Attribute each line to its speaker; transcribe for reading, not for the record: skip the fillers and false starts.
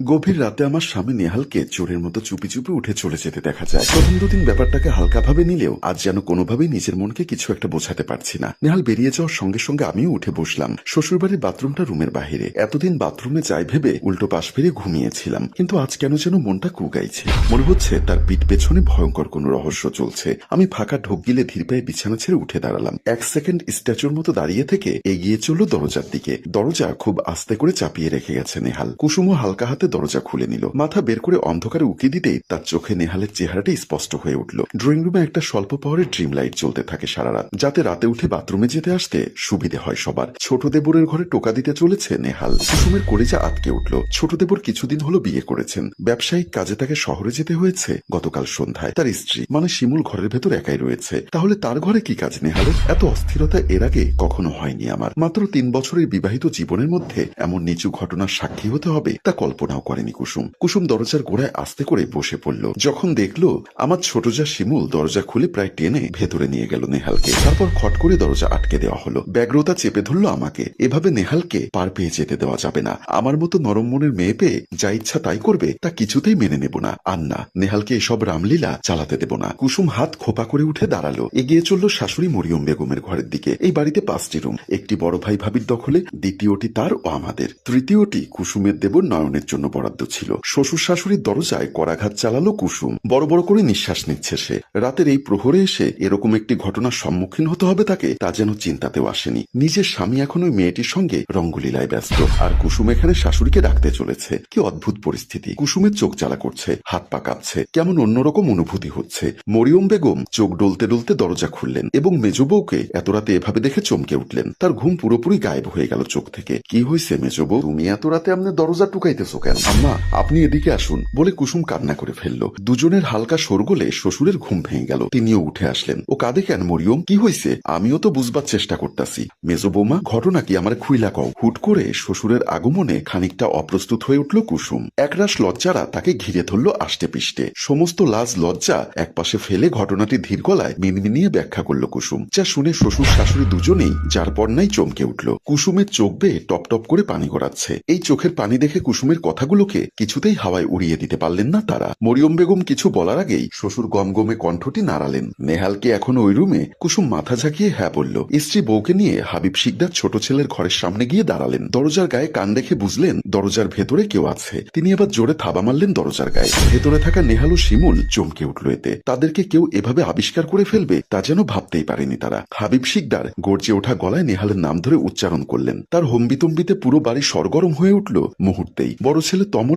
Speaker 1: গভীর রাতে আমার স্বামী নেহালকে চোরের মতো চুপি চুপি উঠে চলে যেতে দেখা যায়। প্রথম দুদিন ব্যাপারটাকে হালকাভাবে নিলেও আজ যেন কোনোভাবেই নিজের মনকে কিছু একটা বোঝাতে পারছি না। নেহাল বেরিয়ে যাওয়ার সঙ্গে সঙ্গে আমিও উঠে বসলাম। শ্বশুরবাড়ির বাথরুমটা রুমের বাহিরে। এতদিন বাথরুমে যাই ভেবে উল্টো পাশ ফিরে ঘুমিয়েছিলাম, কিন্তু আজ কেন যেন মনটা কুগাইছে। মনে হচ্ছে তার পিঠ পেছনে ভয়ঙ্কর কোনো রহস্য চলছে। আমি ফাঁকা ঢোক গিলে ধীর পায়ে বিছানা ছেড়ে উঠে দাঁড়ালাম। এক সেকেন্ড স্ট্যাচুর মতো দাঁড়িয়ে থেকে এগিয়ে চলল দরজার দিকে। দরজা খুব আস্তে করে চাপিয়ে রেখে গেছে নেহাল। কুসুমও হালকা হাতে দরজা খুলে নিল। মাথা বের করে অন্ধকারে উকি দিতেই তার চোখে নেহালের চেহারাটা স্পষ্ট হয়ে উঠল। ড্রয়িং রুমে একটা স্বল্প পাওয়ারের ড্রিম লাইট চলতে থাকে সারা রাত, যাতে রাতে উঠে বাথরুমে যেতে আসতে সুবিধে হয় সবার। ছোট দেবরের ঘরে টোকা দিতে চলেছে নেহাল। কুসুমের কলিজা আটকে উঠল। ছোট দেবর কিছুদিন হলো বিয়ে করেছেন। ব্যবসায়িক কাজে তাকে শহরে যেতে হয়েছে। গতকাল সন্ধ্যায় তার স্ত্রী মানে শিমুল ঘরের ভেতর একাই রয়েছে। তাহলে তার ঘরে কি কাজ নেহালের? এত অস্থিরতা এর আগে কখনো হয়নি আমার। মাত্র 3 বছরের বিবাহিত জীবনের মধ্যে এমন নিচু ঘটনার সাক্ষী হতে হবে তা কল্পনাও করেনি কুসুম। কুসুম দরজার গোড়ায় আস্তে করে বসে পড়ল। যখন দেখলো আমার ছোট যা শিমুল দরজা খুলে প্রায় টেনে ভেতরে নিয়ে গেল নেহালকে। তারপর খট করে দরজা আটকে দেওয়া হলো। ব্যগ্রতা চেপে ধরলো আমাকে। এভাবে নেহালকে পার পেয়ে যেতে দেওয়া যাবে না। আমার মতো নরম মনের মেয়ে পেয়ে যা ইচ্ছা তাই করবে তা কিছুতেই মেনে নেব না। আর না, নেহালকে এসব রামলীলা চালাতে দেব না। কুসুম হাত খোপা করে উঠে দাঁড়ালো। এগিয়ে চলল শাশুড়ি মরিয়ম বেগমের ঘরের দিকে। এই বাড়িতে 5টি রুম। একটি বড় ভাই ভাবির দখলে, দ্বিতীয়টি তার ও আমাদের, তৃতীয়টি কুসুমের দেবর নয়নের জন্য বরাদ্দ ছিল। শ্বশুর শাশুড়ির দরজায় করাঘাত চালালো কুসুম। বড় বড় করে নিঃশ্বাস নিচ্ছে সে। রাতের এই প্রহরে এসে এরকম একটি ঘটনার সম্মুখীন হতে হবে তাকে, তা যেন চিন্তাতেও আসেনি। নিজের স্বামী এখন ওই মেয়েটির সঙ্গে রঙ্গলীলায় ব্যস্ত, আর কুসুম এখানে শাশুড়িকে ডাকতে চলেছে। কি অদ্ভুত পরিস্থিতি। কুসুমের চোখ জ্বালা করছে, হাত পা কাঁপছে, কেমন অন্যরকম অনুভূতি হচ্ছে। মরিয়ম বেগম চোখ ডলতে ডলতে দরজা খুললেন এবং মেজ বউকে এত রাতে এভাবে দেখে চমকে উঠলেন। তার ঘুম পুরোপুরি গায়েব হয়ে গেল চোখ থেকে। কি হয়েছে মেজ বউ, তুমি এত রাতে আপনি দরজা টুকাইতেছো কেন? আম্মা, আপনি এদিকে আসুন বলে কুসুম কান্না করে ফেলল। দুজনের হালকা শোরগোলে শ্বশুরের ঘুম ভেঙে গেল। তিনিও উঠে আসলেন। ও কাঁদে কেন মরিয়ম? কি হয়েছে? আমিও তো বুঝবার চেষ্টা করতেছি। মেজ বৌমা, ঘটনা কি আমার খুইলা কও। হুট করে শ্বশুরের আগমনে খানিকটা অপ্রস্তুত হয়ে উঠল কুসুম। একরাশ লজ্জারা তাকে ঘিরে ধরল আষ্টে পিষ্টে। সমস্ত লাজ লজ্জা একপাশে ফেলে ঘটনাটি ধীর গলায় মিনমিনিয়ে ব্যাখ্যা করল কুসুম, যা শুনে শ্বশুর শাশুড়ি দুজনেই যার পর নাই চমকে উঠল। কুসুমের চোখ বেয়ে টপ টপ করে পানি গড়াচ্ছে। এই চোখের পানি দেখে কুসুমের কথাগুলোকে কিছুতেই হাওয়ায় উড়িয়ে দিতে পারলেন না তারা। মরিয়ম বেগম কিছু বলার আগেই শ্বশুর গমগমে কণ্ঠটি নাড়ালেন। নেহালকে এখন ওই রুমে? কুসুম মাথা ঝাঁকিয়ে হ্যাঁ বলল। স্ত্রী বউকে নিয়ে হাবিব শিকদার ছোট ছেলের ঘরের সামনে গিয়ে দাঁড়ালেন। দরজার গায়ে কান রেখে বুঝলেন দরজার ভেতরে কেউ আছে। তিনি এবার জোরে থাবা মারলেন দরজার গায়ে। ভেতরে থাকা নেহাল ও শিমুল চমকে উঠল এতে। তাদেরকে কেউ এভাবে আবিষ্কার করে ফেলবে তা যেন ভাবতেই পারেনি তারা। হাবিব শিকদার গর্জে ওঠা গলায় নেহালের নাম ধরে উচ্চারণ করলেন। তার হম্বিতম্বিতে পুরো বাড়ি সরগরম হয়ে উঠল মুহূর্তেই। বড় ছেলে তমল